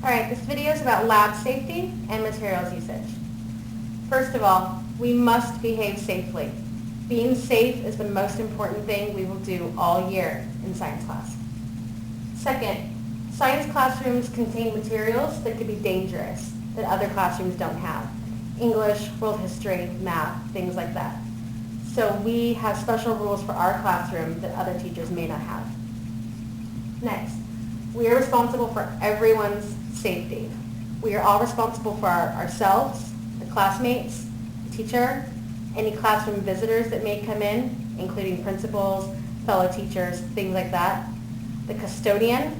Alright, this video is about lab safety and materials usage. First of all, we must behave safely. Being safe is the most important thing we will do all year in science class. Second, science classrooms contain materials that could be dangerous that other classrooms don't have. English, world history, math, things like that. So we have special rules for our classroom that other teachers may not have. Next, we are responsible for everyone's safety. We are all responsible for ourselves, the classmates, the teacher, any classroom visitors that may come in, including principals, fellow teachers, things like that, the custodian,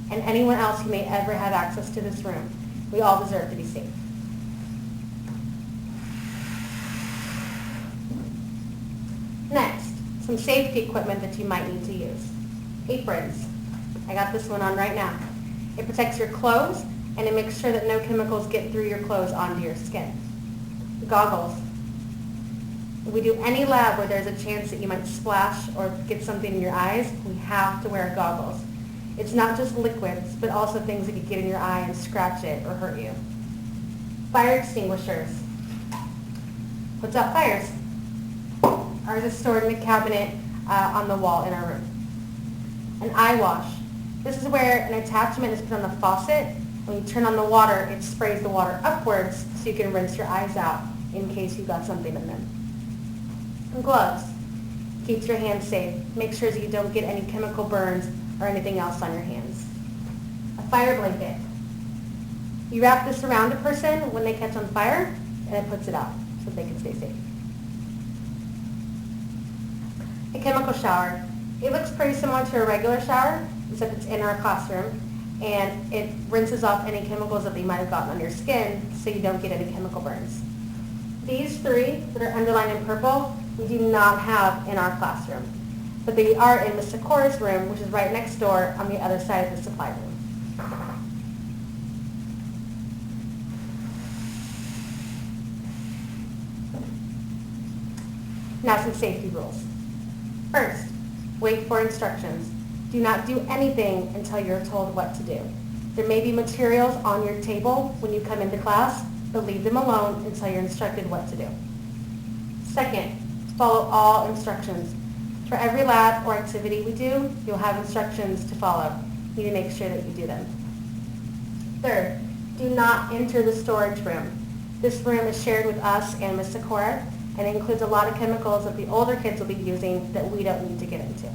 and anyone else who may ever have access to this room. We all deserve to be safe. Next, some safety equipment that you might need to use. Aprons. I got this one on right now. It protects your clothes and it makes sure that no chemicals get through your clothes onto your skin. Goggles. If we do any lab where there's a chance that you might splash or get something in your eyes, we have to wear goggles. It's not just liquids, but also things that could get in your eye and scratch it or hurt you. Fire extinguishers. Puts out fires. Ours is stored in a cabinet on the wall in our room. An eye wash. This is where an attachment is put on the faucet. When you turn on the water, it sprays the water upwards so you can rinse your eyes out in case you got something in them. And gloves. Keeps your hands safe. Make sure that you don't get any chemical burns or anything else on your hands. A fire blanket. You wrap this around a person when they catch on fire, and it puts it out so they can stay safe. A chemical shower. It looks pretty similar to a regular shower, except it's in our classroom, and it rinses off any chemicals that they might have gotten on your skin so you don't get any chemical burns. These three that are underlined in purple, we do not have in our classroom, but they are in Ms. Sikora's room, which is right next door on the other side of the supply room. Now some safety rules. First, wait for instructions. Do not do anything until you're told what to do. There may be materials on your table when you come into class, but leave them alone until you're instructed what to do. Second, follow all instructions. For every lab or activity we do, you'll have instructions to follow. You need to make sure that you do them. Third, do not enter the storage room. This room is shared with us and Ms. Sikora, and it includes a lot of chemicals that the older kids will be using that we don't need to get into.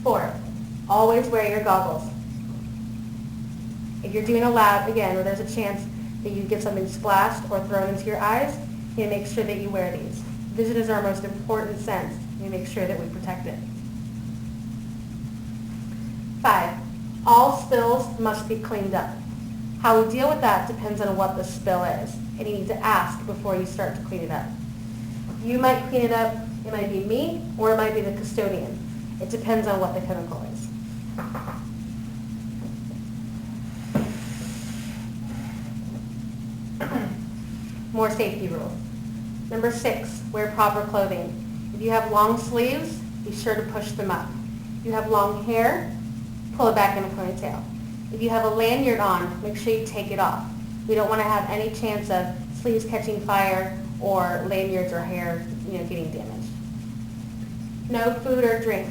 Fourth, always wear your goggles. If you're doing a lab, again, where there's a chance that you get something splashed or thrown into your eyes, you need to make sure that you wear these. Vision is our most important sense. You need to make sure that we protect it. 5, all spills must be cleaned up. How we deal with that depends on what the spill is, and you need to ask before you start to clean it up. You might clean it up, it might be me, or it might be the custodian. It depends on what the chemical is. More safety rules. Number 6, wear proper clothing. If you have long sleeves, be sure to push them up. If you have long hair, pull it back in a ponytail. If you have a lanyard on, make sure you take it off. We don't want to have any chance of sleeves catching fire or lanyards or hair getting damaged. No food or drink.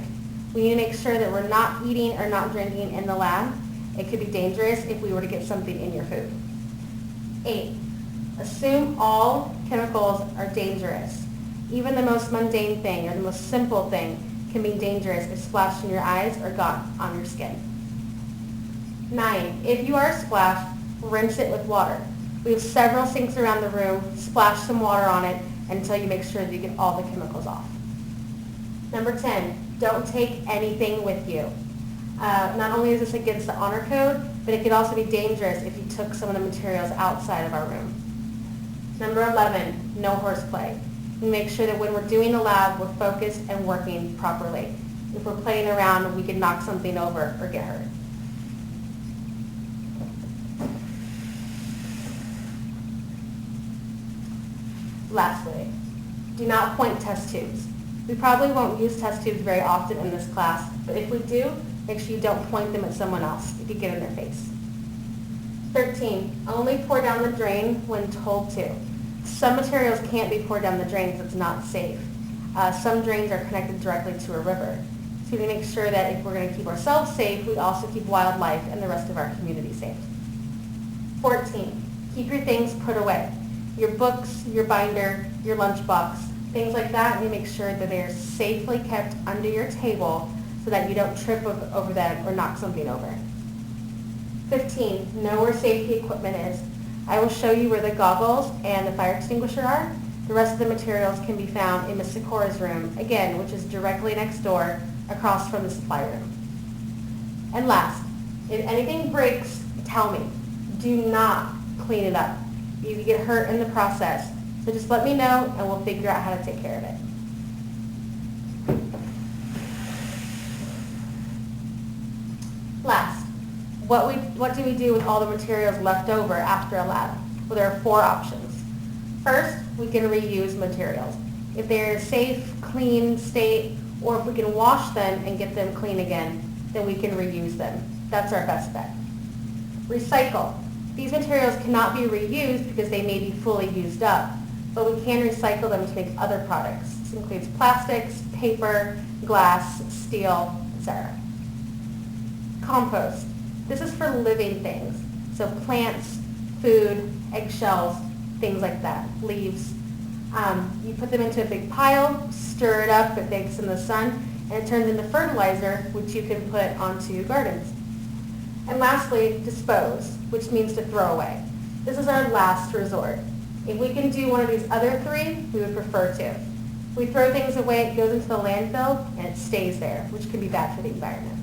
We need to make sure that we're not eating or not drinking in the lab. It could be dangerous if we were to get something in your food. 8, assume all chemicals are dangerous. Even the most mundane thing or the most simple thing can be dangerous if splashed in your eyes or got on your skin. 9, if you are splashed, rinse it with water. We have several sinks around the room. Splash some water on it until you make sure that you get all the chemicals off. Number 10, don't take anything with you. Not only is this against the honor code, but it could also be dangerous if you took some of the materials outside of our room. Number 11, no horseplay. We make sure that when we're doing the lab, we're focused and working properly. If we're playing around, we could knock something over or get hurt. Lastly, do not point test tubes. We probably won't use test tubes very often in this class, but if we do, make sure you don't point them at someone else if you get in their face. 13, only pour down the drain when told to. Some materials can't be poured down the drain because it's not safe. Some drains are connected directly to a river. So we need to make sure that if we're going to keep ourselves safe, we also keep wildlife and the rest of our community safe. 14, keep your things put away. Your books, your binder, your lunchbox, things like that, you make sure that they are safely kept under your table so that you don't trip over them or knock something over. 15, know where safety equipment is. I will show you where the goggles and the fire extinguisher are. The rest of the materials can be found in Ms. Sikora's room, again, which is directly next door across from the supply room. And last, if anything breaks, tell me. Do not clean it up. You can get hurt in the process. So just let me know and we'll figure out how to take care of it. Last, what do we do with all the materials left over after a lab? Well, there are 4 options. First, we can reuse materials. If they're in a safe, clean state, or if we can wash them and get them clean again, then we can reuse them. That's our best bet. Recycle. These materials cannot be reused because they may be fully used up, but we can recycle them to make other products. This includes plastics, paper, glass, steel, etc. Compost. This is for living things, so plants, food, eggshells, things like that, leaves. You put them into a big pile, stir it up, it bakes in the sun, and it turns into fertilizer, which you can put onto your gardens. And lastly, dispose, which means to throw away. This is our last resort. If we can do one of these other 3, we would prefer to. If we throw things away, it goes into the landfill, and it stays there, which can be bad for the environment.